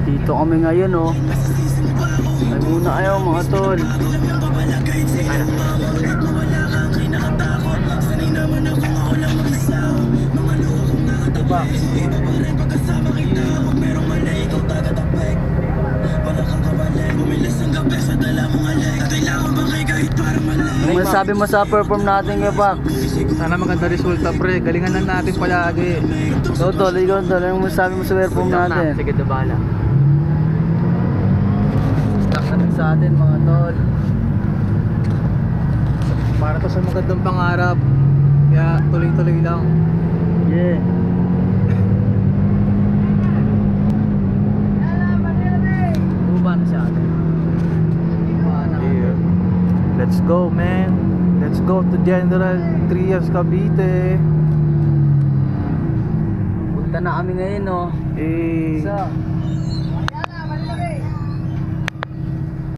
Dito kami ngayon, oh. Ay muna kayo mga tol. Ano masasabi mo sa perform natin kay Pax? Sana maganda resulta pre, galingan lang natin palagi. So tol, ikaw tol, ano masasabi mo sa perform natin? Sige, bala. Taksanin sa atin mga tol. Para to sa magandang pangarap. Kaya tuloy-tuloy lang. Yeah. Buban sa atin. Yeah. Let's go man. Let's go to General Trias Cavite. Punta na kami ngayon, oh. Eh, Sa